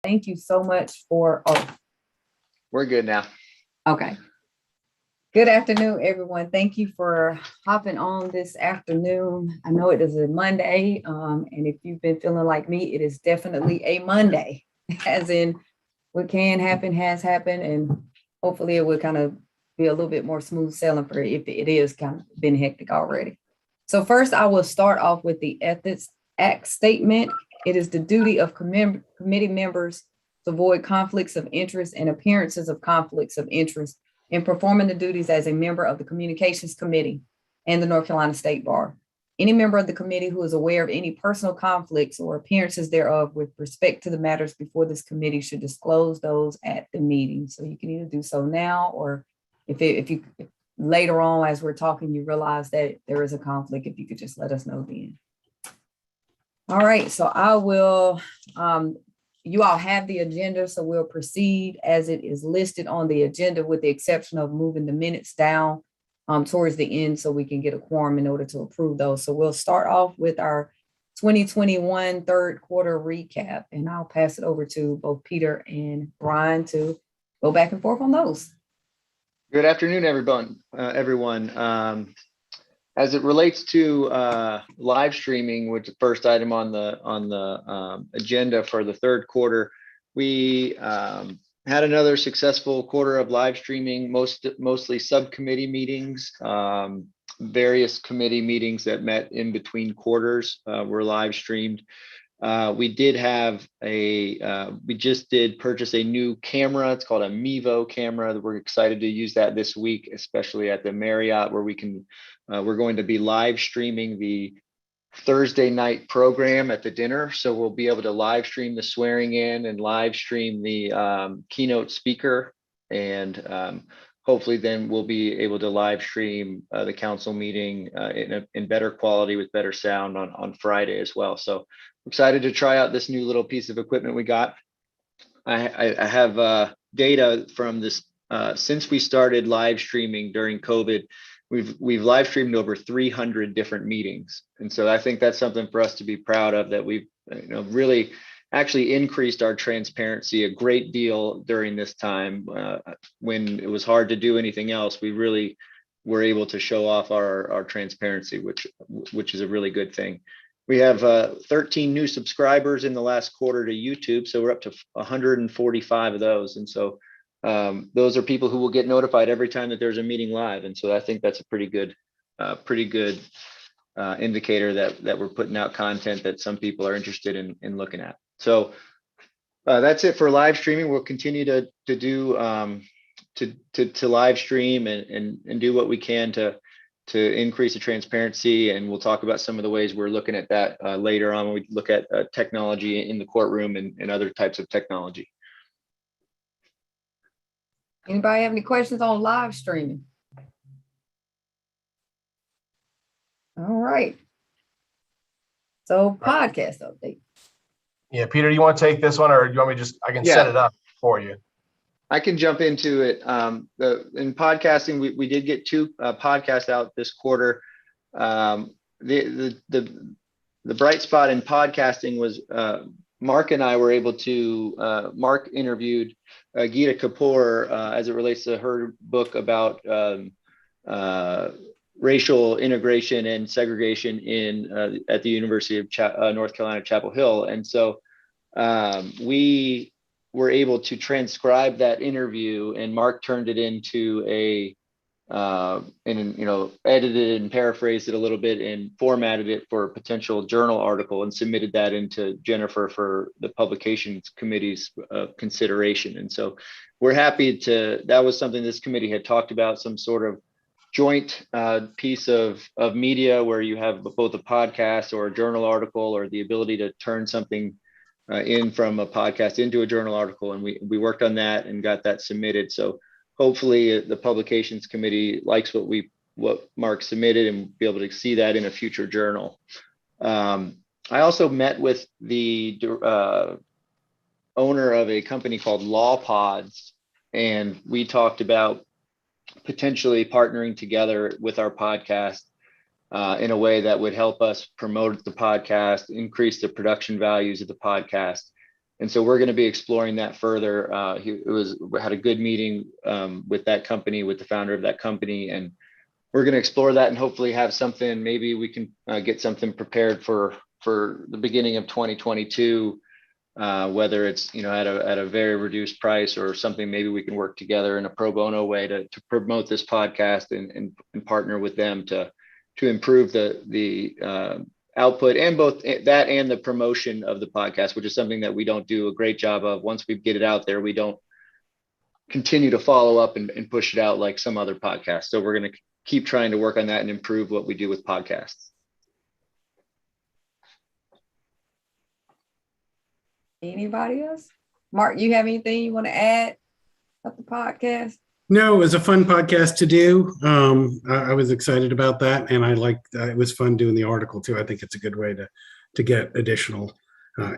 Thank you so much for, We're good now. Okay. Good afternoon, everyone. Thank you for hopping on this afternoon. I know it is a Monday, and if you've been feeling like me, it is definitely a Monday, as in what can happen has happened, and hopefully it will kind of be a little bit more smooth sailing for it if it is kind of been hectic already. So first, I will start off with the Ethics Act statement. It is the duty of committee members to avoid conflicts of interest and appearances of conflicts of interest in performing the duties as a member of the Communications Committee and the North Carolina State Bar. Any member of the committee who is aware of any personal conflicts or appearances thereof with respect to the matters before this committee should disclose those at the meeting. So you can either do so now, or if later on as we're talking, you realize that there is a conflict, if you could just let us know then. All right, so I will, you all have the agenda, so we'll proceed as it is listed on the agenda, with the exception of moving the minutes down towards the end so we can get a quorum in order to approve those. So we'll start off with our 2021 third quarter recap, and I'll pass it over to both Peter and Brian to go back and forth on those. Good afternoon, everyone. As it relates to live streaming, which is the first item on the agenda for the third quarter, we had another successful quarter of live streaming, mostly subcommittee meetings. Various committee meetings that met in between quarters were live streamed. We just did purchase a new camera. It's called a Mevo camera. We're excited to use that this week, especially at the Marriott, where we're going to be live streaming the Thursday night program at the dinner. So we'll be able to live stream the swearing in and live stream the keynote speaker. And hopefully then we'll be able to live stream the council meeting in better quality with better sound on Friday as well. So I'm excited to try out this new little piece of equipment we got. I have data from this since we started live streaming during COVID. We've live streamed over 300 different meetings, and so I think that's something for us to be proud of, that we've really actually increased our transparency a great deal during this time when it was hard to do anything else. We really were able to show off our transparency, which is a really good thing. We have 13 new subscribers in the last quarter to YouTube, so we're up to 145 of those, and so those are people who will get notified every time that there's a meeting live. And so I think that's a pretty good indicator that we're putting out content that some people are interested in looking at. So that's it for live streaming. We'll continue to do to live stream and do what we can to increase the transparency. And we'll talk about some of the ways we're looking at that later on when we look at technology in the courtroom and other types of technology. Anybody have any questions on live streaming? All right. So podcast update. Yeah, Peter, you want to take this one, or do you want me to I can set it up for you? I can jump into it. In podcasting, we did get two podcasts out this quarter. The bright spot in podcasting was Mark and I were able to, Mark interviewed Geeta Kapoor as it relates to her book about racial integration and segregation at the University of North Carolina, Chapel Hill. And so we were able to transcribe that interview, and Mark turned it into edited and paraphrased it a little bit and formatted it for a potential journal article and submitted that into Jennifer for the publications committee's consideration. And so we're happy that was something this committee had talked about, some sort of joint piece of media where you have both a podcast or a journal article, or the ability to turn something in from a podcast into a journal article. And we worked on that and got that submitted. So hopefully the publications committee likes what Mark submitted and be able to see that in a future journal. I also met with the owner of a company called Law Pods, and we talked about potentially partnering together with our podcast in a way that would help us promote the podcast, increase the production values of the podcast, And so we're going to be exploring that further. We had a good meeting with that company, with the founder of that company, and we're going to explore that and hopefully have something. Maybe we can get something prepared for the beginning of 2022, whether it's at a very reduced price or something. Maybe we can work together in a pro bono way to promote this podcast and partner with them to improve the output, and both that and the promotion of the podcast, which is something that we don't do a great job of. Once we get it out there, we don't continue to follow up and push it out like some other podcasts. So we're going to keep trying to work on that and improve what we do with podcasts. Anybody else? Mark, you have anything you want to add about the podcast? No, it was a fun podcast to do. I was excited about that, and I liked. It was fun doing the article too. I think it's a good way to get additional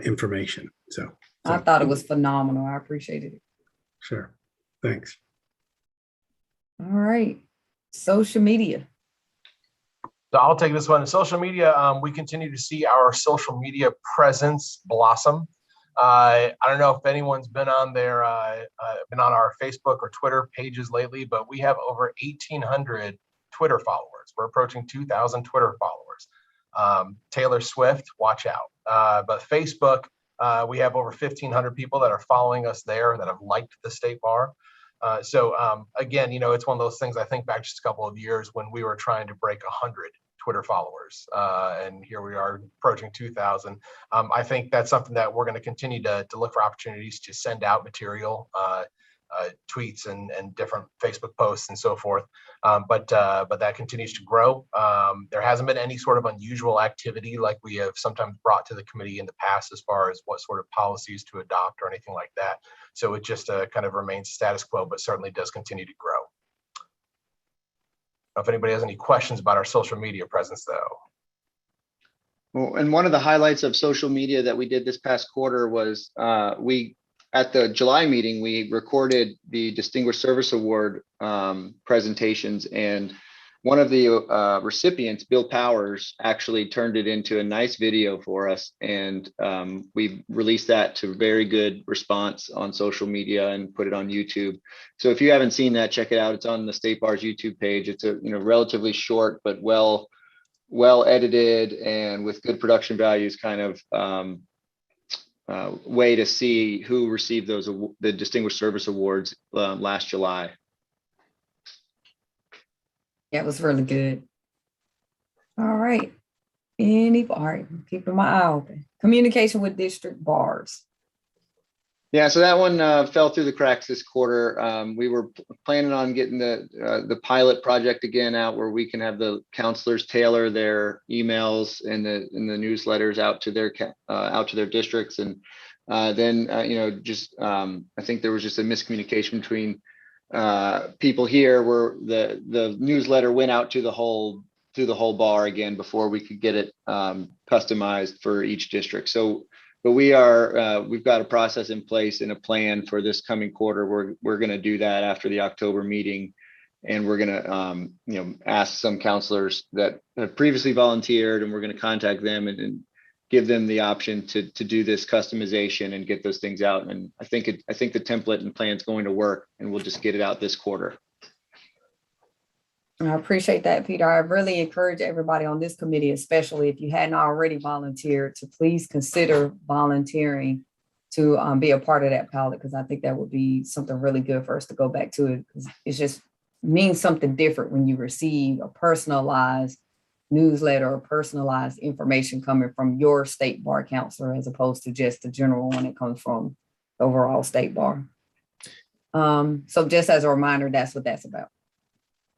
information. So I thought it was phenomenal. I appreciated it. Sure, thanks. All right, social media. So I'll take this one. Social media, we continue to see our social media presence blossom. I don't know if anyone's been on been on our Facebook or Twitter pages lately, but we have over 1,800 Twitter followers. We're approaching 2,000 Twitter followers. Taylor Swift, watch out. But Facebook, we have over 1,500 people that are following us there that have liked the State Bar. So again, it's one of those things. I think back just a couple of years when we were trying to break 100 Twitter followers, and here we are approaching 2,000. I think that's something that we're going to continue to look for opportunities to send out material, tweets and different Facebook posts and so forth. But that continues to grow. There hasn't been any sort of unusual activity like we have sometimes brought to the committee in the past as far as what sort of policies to adopt or anything like that. So it just kind of remains status quo, but certainly does continue to grow. If anybody has any questions about our social media presence, though. Well, and one of the highlights of social media that we did this past quarter was at the July meeting, we recorded the Distinguished Service Award presentations, and one of the recipients, Bill Powers, actually turned it into a nice video for us, and we released that to very good response on social media and put it on YouTube. So if you haven't seen that, check it out. It's on the State Bar's YouTube page. It's a relatively short but well edited and with good production values kind of way to see who received the Distinguished Service Awards last July. Yeah, it was really good. All right. All right, keeping my eye open. Communication with district bars. Yeah, so that one fell through the cracks this quarter. We were planning on getting the pilot project again out, where we can have the counselors tailor their emails and the newsletters out to their districts, and then I think there was just a miscommunication between people here, where the newsletter went out to the whole bar again before we could get it customized for each district. But we've got a process in place and a plan for this coming quarter. We're going to do that after the October meeting, and we're going to ask some counselors that have previously volunteered, and we're going to contact them and give them the option to do this customization and get those things out. And I think the template and plan is going to work, and we'll just get it out this quarter. I appreciate that, Peter. I really encourage everybody on this committee, especially if you hadn't already volunteered, to please consider volunteering to be a part of that pilot, because I think that would be something really good for us to go back to it, because it just means something different when you receive a personalized newsletter or personalized information coming from your state bar counselor, as opposed to just the general one that comes from the overall state bar. So just as a reminder, that's what that's about.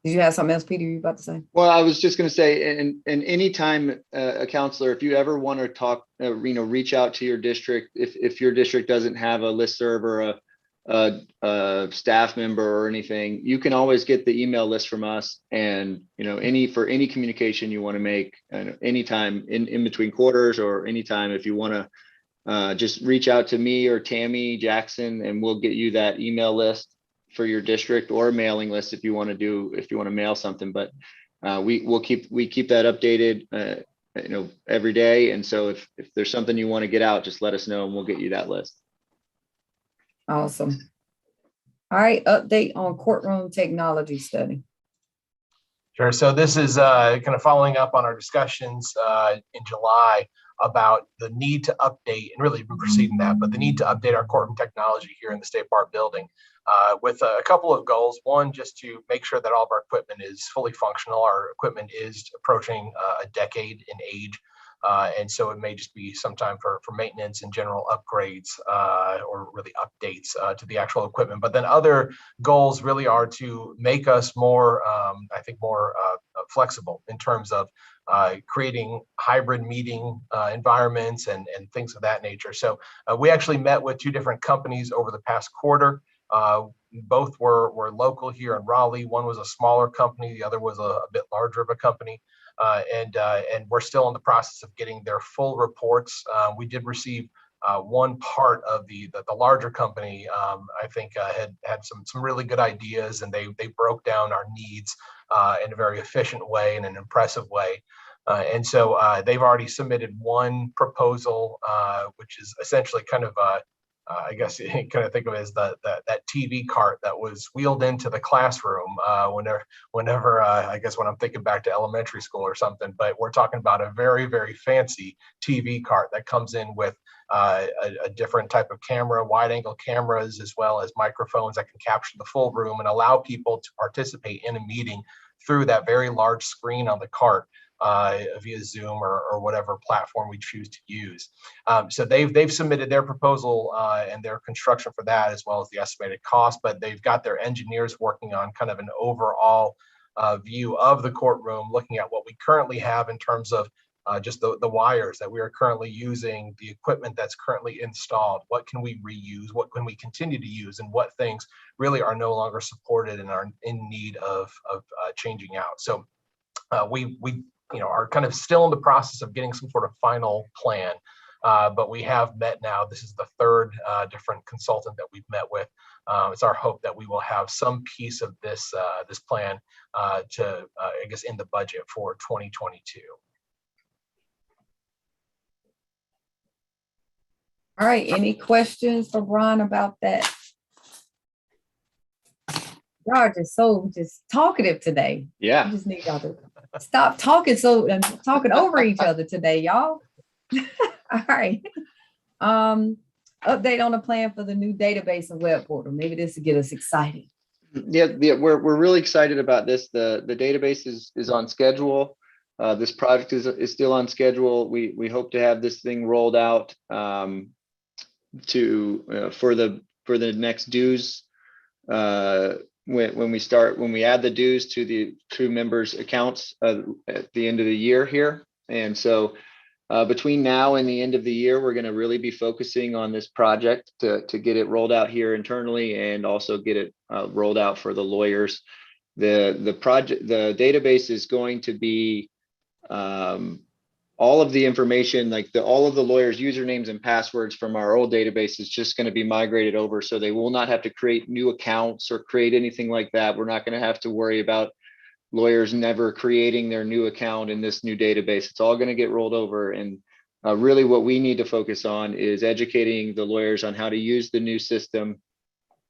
Did you have something else, Peter, you about to say? Well, I was just going to say, and anytime a counselor, if you ever want to talk, reach out to your district, if your district doesn't have a listserv or a staff member or anything, you can always get the email list from us. And for any communication you want to make, anytime in between quarters, or anytime if you want to just reach out to me or Tammy Jackson, and we'll get you that email list for your district, or a mailing list if you want to mail something. But we keep that updated every day. And so if there's something you want to get out, just let us know and we'll get you that list. Awesome. All right, update on courtroom technology study. Sure. So this is kind of following up on our discussions in July about the need to update, and really preceding that, but the need to update our courtroom technology here in the State Bar building with a couple of goals. One, just to make sure that all of our equipment is fully functional. Our equipment is approaching a decade in age. And so it may just be some time for maintenance and general upgrades or really updates to the actual equipment. But then other goals really are to make us more, I think, more flexible in terms of creating hybrid meeting environments and things of that nature. So we actually met with two different companies over the past quarter. Both were local here in Raleigh. One was a smaller company, the other was a bit larger of a company. And we're still in the process of getting their full reports. We did receive one part of the larger company. I think had some really good ideas, and they broke down our needs in a very efficient way and an impressive way. And so they've already submitted one proposal, which is essentially kind of I guess you kind of think of it as that TV cart that was wheeled into the classroom whenever I guess when I'm thinking back to elementary school or something. But we're talking about a very, very fancy TV cart that comes in with a different type of camera, wide angle cameras, as well as microphones that can capture the full room and allow people to participate in a meeting through that very large screen on the cart. Via Zoom or whatever platform we choose to use. So they've submitted their proposal and their construction for that, as well as the estimated cost, but they've got their engineers working on kind of an overall view of the courtroom, looking at what we currently have in terms of just the wires that we are currently using, the equipment that's currently installed, what can we reuse, what can we continue to use, and what things really are no longer supported and are in need of changing out. So we are kind of still in the process of getting some sort of final plan, but we have met now. This is the third different consultant that we've met with. It's our hope that we will have some piece of this plan to, I guess, in the budget for 2022. All right, any questions for Brian about that? Y'all are just talkative today. Yeah. I just need y'all to stop talking talking over each other today, y'all. All right. Update on the plan for the new database and web portal. Maybe this will get us excited. Yeah, we're really excited about this. The database is on schedule. This project is still on schedule. We hope to have this thing rolled out for the next dues. When we add the dues to the crew members' accounts at the end of the year here. And so between now and the end of the year, we're going to really be focusing on this project to get it rolled out here internally and also get it rolled out for the lawyers. The database is going to be all of the information, like all of the lawyers' usernames and passwords from our old database is just going to be migrated over. So they will not have to create new accounts or create anything like that. We're not going to have to worry about lawyers never creating their new account in this new database. It's all going to get rolled over. And really what we need to focus on is educating the lawyers on how to use the new system.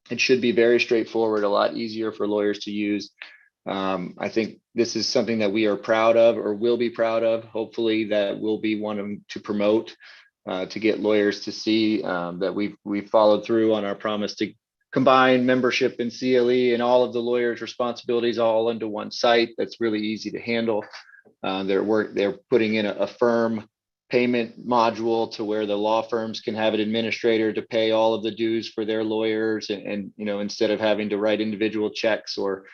It should be very straightforward, a lot easier for lawyers to use. I think this is something that we are proud of or will be proud of. Hopefully that we'll be wanting to promote to get lawyers to see that we've followed through on our promise to combine membership and CLE and all of the lawyers' responsibilities all into one site. That's really easy to handle. They're putting in a firm payment module to where the law firms can have an administrator to pay all of the dues for their lawyers, and instead of having to write individual checks or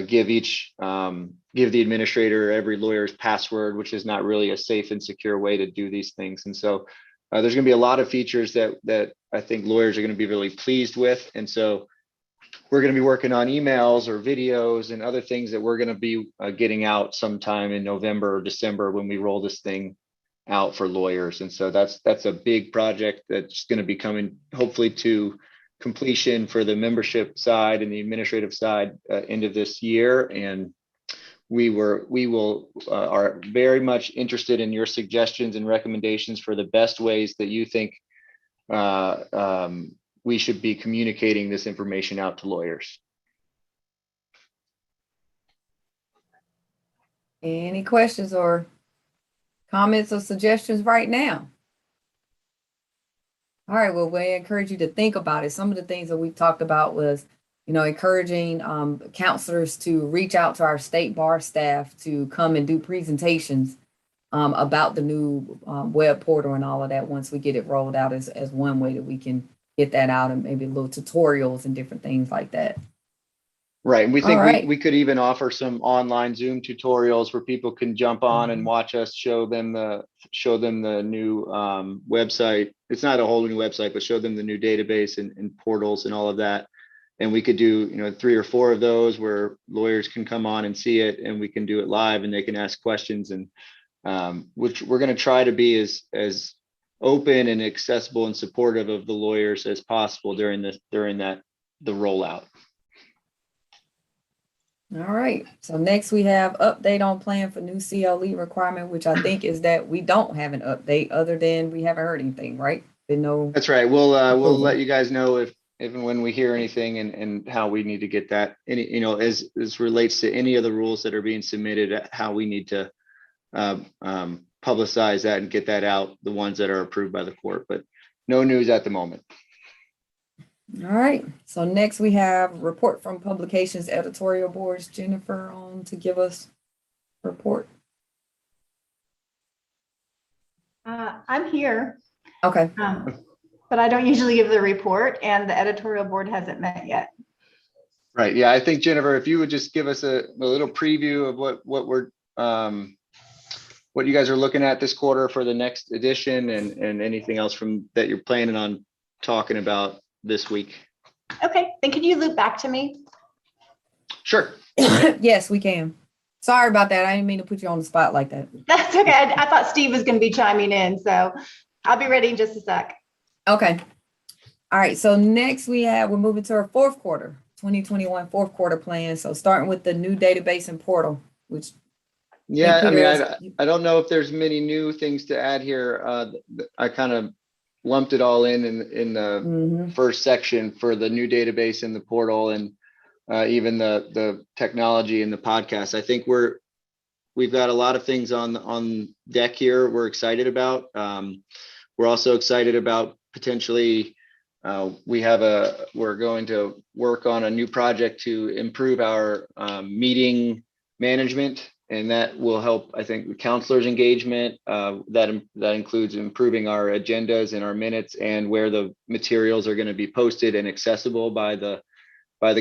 give the administrator every lawyer's password, which is not really a safe and secure way to do these things. And so there's going to be a lot of features that I think lawyers are going to be really pleased with. And so we're going to be working on emails or videos and other things that we're going to be getting out sometime in November or December when we roll this thing out for lawyers. And so that's a big project that's going to be coming hopefully to completion for the membership side and the administrative side end of this year. And we are very much interested in your suggestions and recommendations for the best ways that you think we should be communicating this information out to lawyers. Any questions or comments or suggestions right now? All right, well, we encourage you to think about it. Some of the things that we talked about was, encouraging counselors to reach out to our state bar staff to come and do presentations about the new web portal and all of that once we get it rolled out as one way that we can get that out, and maybe little tutorials and different things like that. Right. And we think All right. we could even offer some online Zoom tutorials where people can jump on and watch us show them the new website. It's not a whole new website, but show them the new database and portals and all of that. And we could do, 3 or 4 of those where lawyers can come on and see it, and we can do it live and they can ask questions, and which we're going to try to be as open and accessible and supportive of the lawyers as possible during the rollout. All right. So next we have update on plan for new CLE requirement, which I think is that we don't have an update other than we haven't heard anything, right? That's right. We'll let you guys know if and when we hear anything and how we need to get that, as relates to any of the rules that are being submitted, how we need to publicize that and get that out, the ones that are approved by the court, but no news at the moment. All right. So next we have report from publications editorial boards. Jennifer on to give us a report. I'm here. Okay. But I don't usually give the report, and the editorial board hasn't met yet. Right. Yeah. I think, Jennifer, if you would just give us a little preview of what you guys are looking at this quarter for the next edition, and anything else that you're planning on talking about this week. Okay, then can you loop back to me? Sure. Yes, we can. Sorry about that. I didn't mean to put you on the spot like that. That's okay. I thought Steve was going to be chiming in, so I'll be ready in just a sec. Okay. All right. So next we're moving to our fourth quarter, 2021 fourth quarter plan. So starting with the new database and portal, which. Yeah, I mean, I don't know if there's many new things to add here. I kind of lumped it all in the first section for the new database and the portal, and even the technology and the podcast. I think we've got a lot of things on deck here we're excited about. We're also excited about potentially we're going to work on a new project to improve our meeting management, and that will help, I think, the counselors' engagement. That includes improving our agendas and our minutes, and where the materials are going to be posted and accessible by the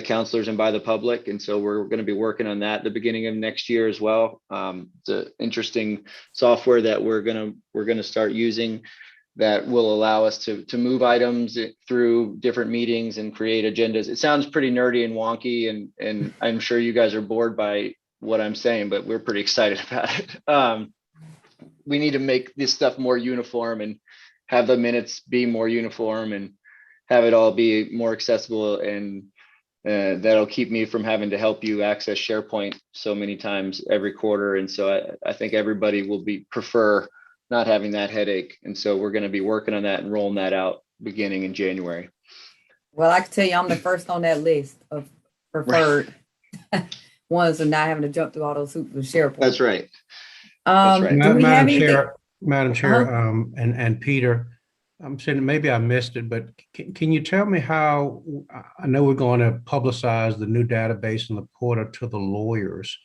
counselors and by the public. And so we're going to be working on that at the beginning of next year as well. It's an interesting software that we're going to start using that will allow us to move items through different meetings and create agendas. It sounds pretty nerdy and wonky, and I'm sure you guys are bored by what I'm saying, but we're pretty excited about it. We need to make this stuff more uniform and have the minutes be more uniform and have it all be more accessible, and that'll keep me from having to help you access SharePoint so many times every quarter. And so I think everybody will prefer not having that headache. And so we're going to be working on that and rolling that out beginning in January. Well, I can tell you I'm the first on that list of preferred ones, and not having to jump through all those hoops with SharePoint. That's right. Do we have anything? Madam Chair, and Peter, I'm saying maybe I missed it, but can you tell me how, I know we're going to publicize the new database and the portal to the lawyers.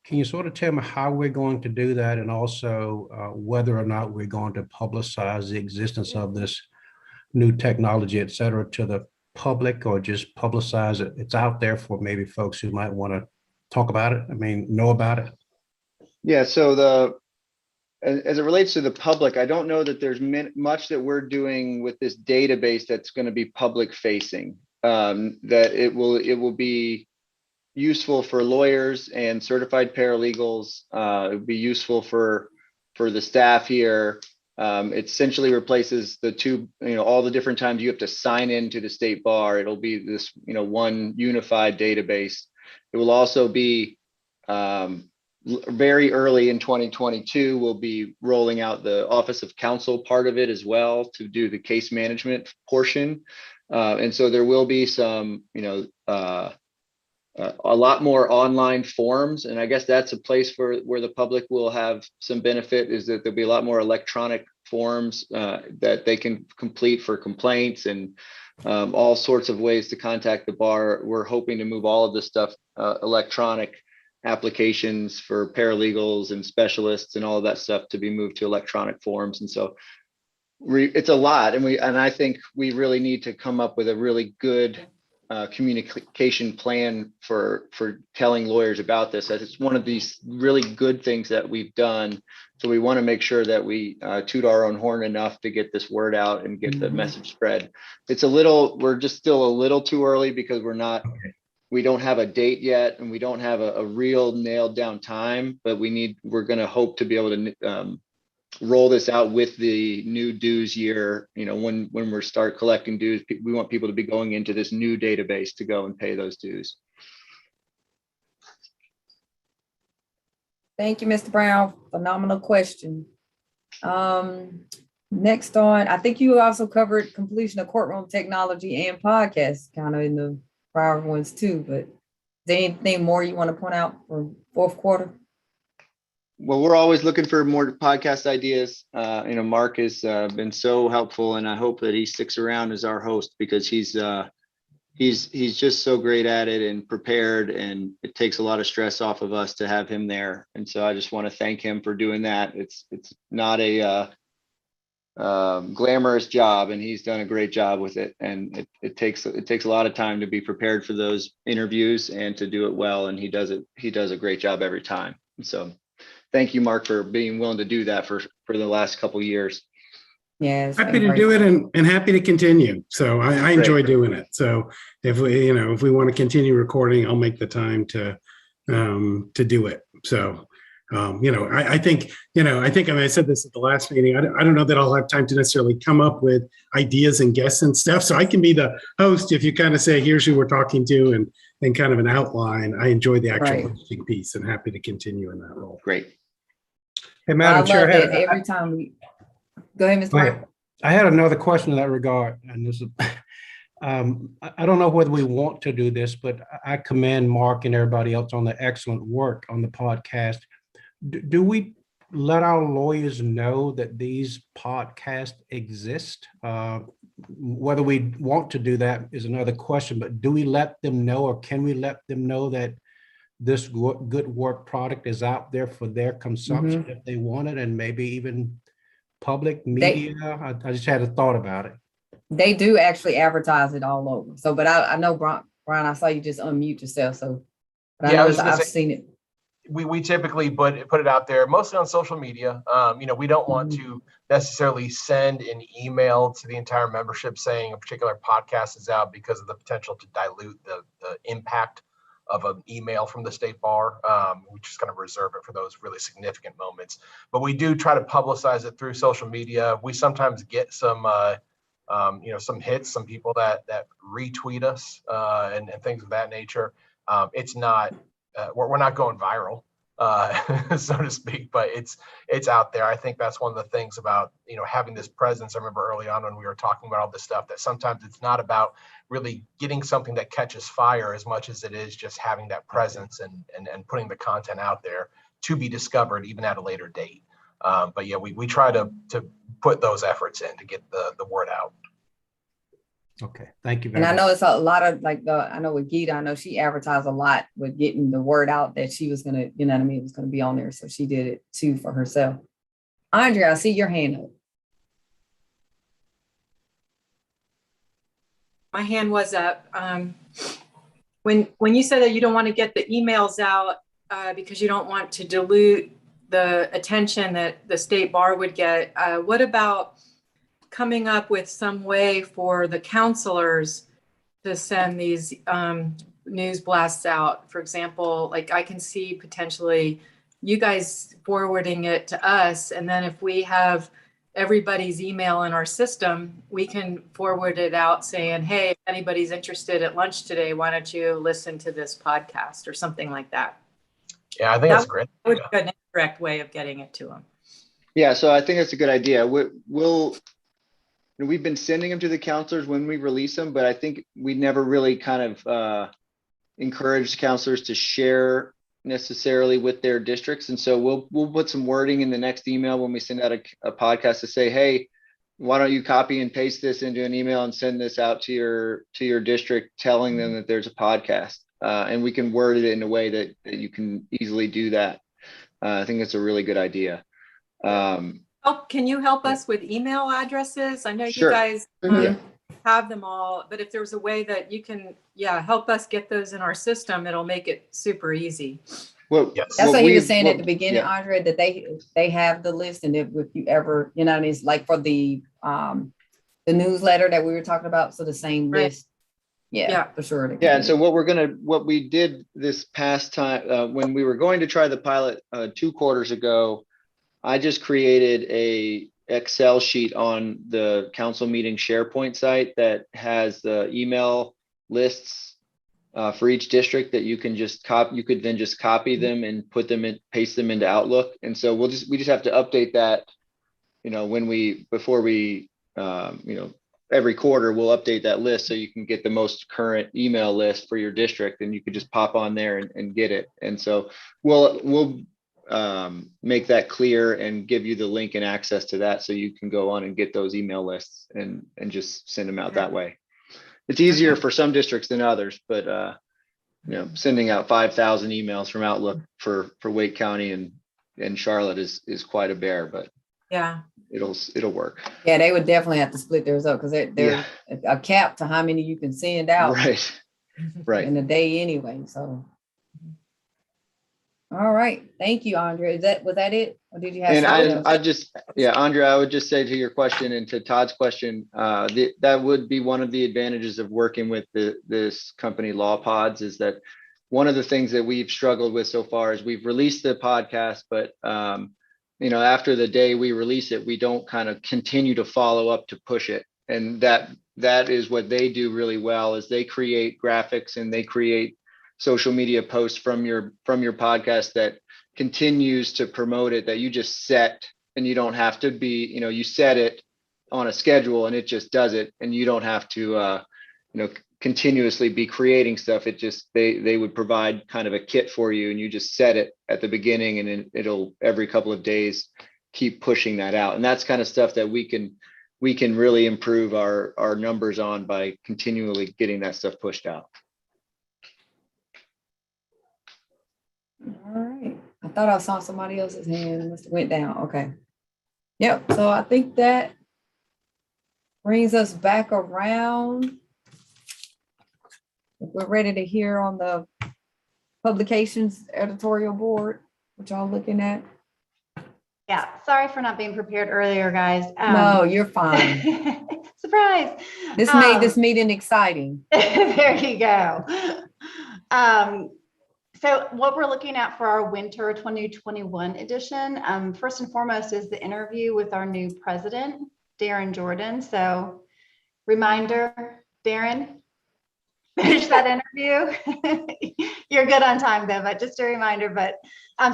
Can you sort of tell me how we're going to do that, and also whether or not we're going to publicize the existence of this new technology, et cetera, to the public, or just publicize it? It's out there for maybe folks who might want to talk about it. I mean, know about it. Yeah. So as it relates to the public, I don't know that there's much that we're doing with this database that's going to be public facing. That it will be useful for lawyers and certified paralegals. It would be useful for the staff here. It essentially replaces the two, all the different times you have to sign into the state bar. It'll be this, one unified database. It will also be very early in 2022, we'll be rolling out the Office of Counsel part of it as well to do the case management portion. And so there will be some, a lot more online forms. And I guess that's a place where the public will have some benefit, is that there'll be a lot more electronic forms that they can complete for complaints and all sorts of ways to contact the bar. We're hoping to move all of this stuff, electronic applications for paralegals and specialists and all of that stuff, to be moved to electronic forms. And so it's a lot. And I think we really need to come up with a really good communication plan for telling lawyers about this, as it's one of these really good things that we've done. So we want to make sure that we toot our own horn enough to get this word out and get the message spread. We're just still a little too early, because we don't have a date yet, and we don't have a real nailed down time, but we're going to hope to be able to roll this out with the new dues year. When we start collecting dues, we want people to be going into this new database to go and pay those dues. Thank you, Mr. Brown. Phenomenal question. Next on, I think you also covered completion of courtroom technology and podcasts kind of in the prior ones too, but is there anything more you want to point out for fourth quarter? Well, we're always looking for more podcast ideas. Mark has been so helpful, and I hope that he sticks around as our host, because he's just so great at it and prepared, and it takes a lot of stress off of us to have him there. And so I just want to thank him for doing that. It's not a glamorous job, and he's done a great job with it. And it takes a lot of time to be prepared for those interviews and to do it well. And he does a great job every time. And so thank you, Mark, for being willing to do that for the last couple of years. Yeah, happy to do it and happy to continue. So I enjoy doing it. So if we want to continue recording, I'll make the time to do it. So I think I said this at the last meeting. I don't know that I'll have time to necessarily come up with ideas and guests and stuff. So I can be the host if you kind of say, here's who we're talking to, and kind of an outline. I enjoy the actual hosting piece, and happy to continue in that role. Great. Hey, Madam Chair, every time we go ahead, Mr. Brown. I had another question in that regard, and this is, I don't know whether we want to do this, but I commend Mark and everybody else on the excellent work on the podcast. Do we let our lawyers know that these podcasts exist? Whether we want to do that is another question, but do we let them know, or can we let them know that this good work product is out there for their consumption if they want it, and maybe even public media? I just had a thought about it. They do actually advertise it all over. So, but I know, Brian, I saw you just unmute yourself. So, but yeah, I've seen it. We typically put it out there, mostly on social media. We don't want to necessarily send an email to the entire membership saying a particular podcast is out, because of the potential to dilute the impact of an email from the state bar. We just kind of reserve it for those really significant moments. But we do try to publicize it through social media. We sometimes get some hits, some people that retweet us and things of that nature. It's not, we're not going viral, so to speak, but it's out there. I think that's one of the things about, having this presence. I remember early on when we were talking about all this stuff, that sometimes it's not about really getting something that catches fire as much as it is just having that presence and putting the content out there to be discovered even at a later date. But yeah, we try to put those efforts in to get the word out. Okay, thank you very much. And I know it's a lot of I know with Gita, I know she advertised a lot with getting the word out that she was gonna, it was gonna be on there. So she did it too for herself. Andrea, I see your hand up. My hand was up. When you said that you don't want to get the emails out because you don't want to dilute the attention that the state bar would get, what about coming up with some way for the counselors to send these news blasts out? For example, I can see potentially you guys forwarding it to us, and then if we have everybody's email in our system, we can forward it out saying, hey, if anybody's interested at lunch today, why don't you listen to this podcast or something like that? Yeah, I think that's great. That would be an indirect way of getting it to them. Yeah, so I think that's a good idea. We'll we've been sending them to the counselors when we release them, but I think we never really kind of encouraged counselors to share necessarily with their districts. And so we'll put some wording in the next email when we send out a podcast to say, hey, why don't you copy and paste this into an email and send this out to your district, telling them that there's a podcast, and we can word it in a way that you can easily do that. I think it's a really good idea. Can you help us with email addresses? I know Sure. you guys Mhm. have them all, but if there's a way that you can, help us get those in our system, it'll make it super easy. Well, Yes. That's what he was we've- saying what- at the beginning, yeah. Andre, that they have the list, and if you ever, it's like for the newsletter that we were talking about, so the same Right. list. Yeah, Yeah. for sure. Yeah, and so what we did this past time, when we were going to try the pilot 2 quarters ago, I just created a Excel sheet on the council meeting SharePoint site that has the email lists for each district that you can just copy. You could then just copy them and paste them into Outlook. And so we just have to update that, before we, every quarter we'll update that list so you can get the most current email list for your district, and you could just pop on there and get it. And so we'll make that clear and give you the link and access to that so you can go on and get those email lists and just send them out that way. It's easier for some districts than others, but sending out 5,000 emails from Outlook for Wake County and Charlotte is quite a bear, but Yeah. it'll work. Yeah, they would definitely have to split theirs up because they're Yeah. a cap to how many you can send out Right. in a day anyway. So, all right, thank you, Andre. Was that it, or did you have And something else? Andrea, I would just say to your question and to Todd's question, that would be one of the advantages of working with this company Law Pods, is that one of the things that we've struggled with so far is we've released the podcast, but after the day we release it, we don't kind of continue to follow up to push it. And that is what they do really well, is they create graphics and they create social media posts from your podcast that continues to promote it, that you just set, and you don't have to be, you set it on a schedule and it just does it, and you don't have to continuously be creating stuff. It just, they would provide kind of a kit for you, and you just set it at the beginning, and then it'll every couple of days keep pushing that out. And that's kind of stuff that we can really improve our numbers on by continually getting that stuff pushed out. All right. I thought I saw somebody else's hand. It must have went down. Okay. Yep. So I think that brings us back around. If we're ready to hear on the publications editorial board, what y'all looking at? Yeah, sorry for not being prepared earlier, guys. No, you're fine. Surprise. This made this meeting exciting. There you go. So what we're looking at for our winter 2021 edition, first and foremost, is the interview with our new president, Darren Jordan. So reminder, Darren, finish that interview. You're good on time though, but just a reminder. But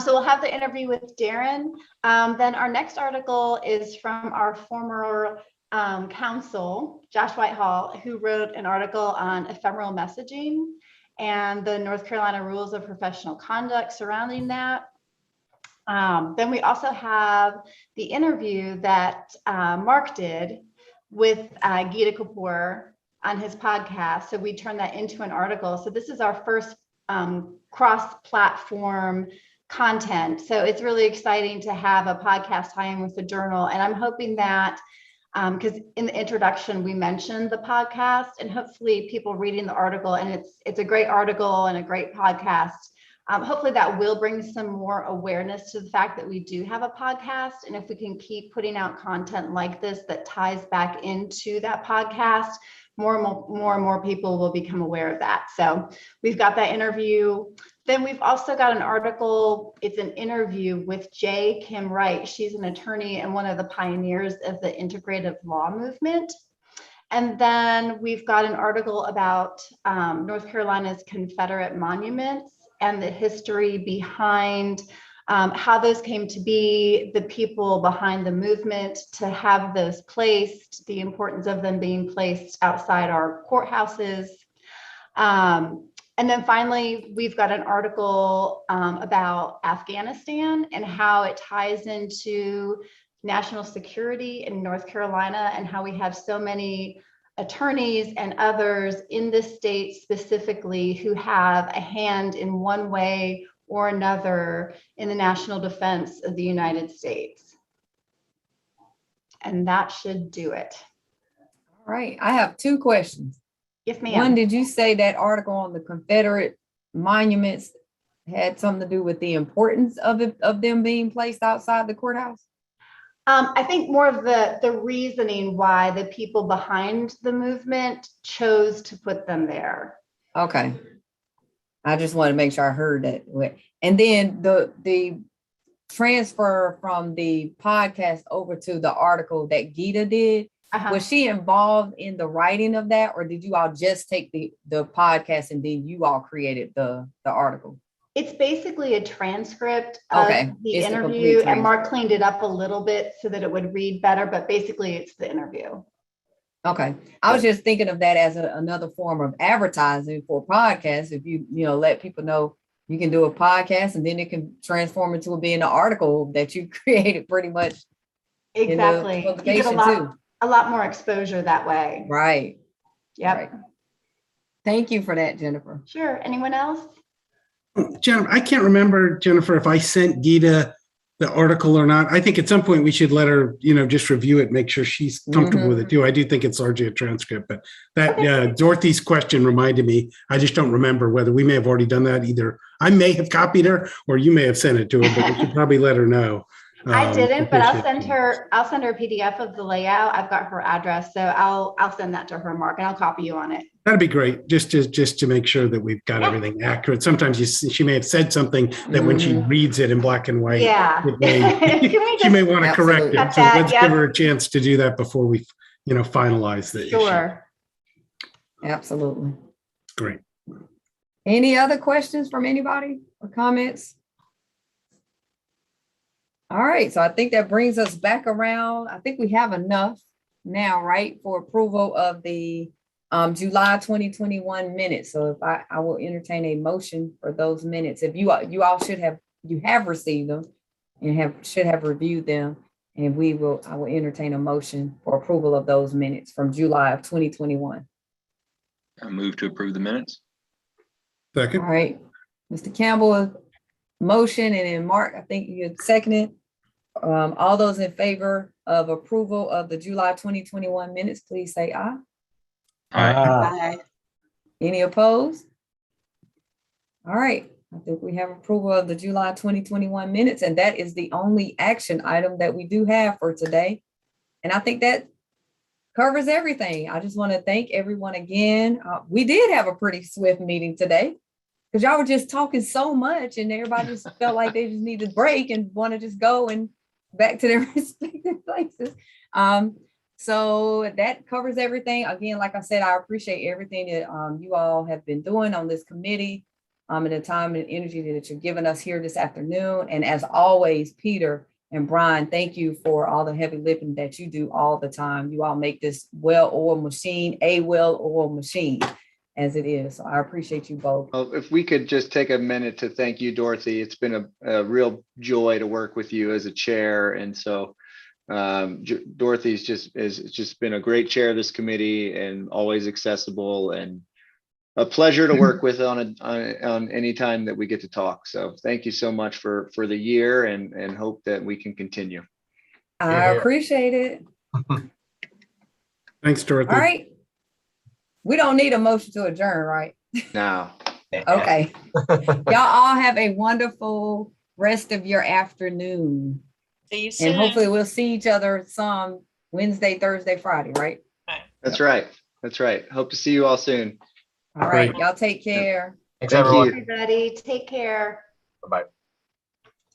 so we'll have the interview with Darren. Then our next article is from our former counsel, Josh Whitehall, who wrote an article on ephemeral messaging and the North Carolina rules of professional conduct surrounding that. Then we also have the interview that Mark did with Gita Kapoor on his podcast. So we turned that into an article. So this is our first cross-platform content. So it's really exciting to have a podcast tie-in with the journal. And I'm hoping that because in the introduction, we mentioned the podcast, and hopefully people reading the article, and it's a great article and a great podcast. Hopefully that will bring some more awareness to the fact that we do have a podcast. And if we can keep putting out content like this that ties back into that podcast, more and more people will become aware of that. So we've got that interview. Then we've also got an article. It's an interview with J. Kim Wright. She's an attorney and one of the pioneers of the integrative law movement. And then we've got an article about North Carolina's Confederate monuments and the history behind how those came to be, the people behind the movement to have those placed, the importance of them being placed outside our courthouses. And then finally, we've got an article about Afghanistan and how it ties into national security in North Carolina and how we have so many attorneys and others in the state specifically who have a hand in one way or another in the national defense of the United States. And that should do it. All right, I have two questions. Yes, One, ma'am. did you say that article on the Confederate monuments had something to do with the importance of them being placed outside the courthouse? I think more of the reasoning why the people behind the movement chose to put them there. Okay. I just want to make sure I heard that. And then the transfer from the podcast over to the article that Gita did, was she involved in the writing of that, or did you all just take the podcast and then you all created the article? It's basically a transcript of the It's the complete interview, and transcript. Mark cleaned it up a little bit so that it would read better, but basically it's the interview. Okay. I was just thinking of that as another form of advertising for podcasts. If you let people know you can do a podcast and then it can transform into being an article that you created pretty much. Exactly. In the You get publication a lot more exposure that way. Right. Yep. Right. Thank you for that, Jennifer. Sure. Anyone else? Jennifer, I can't remember, Jennifer, if I sent Gita the article or not. I think at some point we should let her, just review it, make sure she's comfortable with it too. I do think it's largely a transcript, but that Dorothy's question reminded me. I just don't remember whether we may have already done that. Either I may have copied her or you may have sent it to her, but we should probably let her know. I didn't, but I'll appreciate send her a PDF of the layout. I've got her address, so I'll send that to her, Mark, and I'll copy you on it. That'd be great, just to make sure that we've got everything accurate. Sometimes she may have said something that when she reads it in black and white, she may want to correct it. So let's give her a chance to do that before we, finalize the issue. Sure. Absolutely. Great. Any other questions from anybody or comments? All right, so I think that brings us back around. I think we have enough now, right, for approval of the July 2021 minutes. So if I will entertain a motion for those minutes. If you all have received them and should have reviewed them, and I will entertain a motion for approval of those minutes from July of 2021. I move to approve the minutes. Second. All right, Mr. Campbell, motion, and then Mark, I think you had seconded. All those in favor of approval of the July 2021 minutes, please say aye. Aye. Any opposed? All right, I think we have approval of the July 2021 minutes, and that is the only action item that we do have for today. And I think that covers everything. I just want to thank everyone again. We did have a pretty swift meeting today because y'all were just talking so much and everybody just felt like they just needed a break and want to just go and back to their respective places. So that covers everything. Again, like I said, I appreciate everything that you all have been doing on this committee and the time and energy that you're giving us here this afternoon. And as always, Peter and Brian, thank you for all the heavy lifting that you do all the time. You all make this well-oiled machine, a well-oiled machine as it is. So I appreciate you both. Well, if we could just take a minute to thank you, Dorothy. It's been a real joy to work with you as a chair. And so Dorothy's just been a great chair of this committee and always accessible and a pleasure to work with on any time that we get to talk. So thank you so much for the year and hope that we can continue. I appreciate it. Thanks, Dorothy. All right. We don't need a motion to adjourn, right? No. Okay. Y'all all have a wonderful rest of your afternoon. See you soon. And hopefully we'll see each other some Wednesday, Thursday, Friday, right? That's right. That's right. Hope to see you all soon. All right. Y'all take care. Thanks, Thank everyone. you. Everybody, take care. Bye-bye.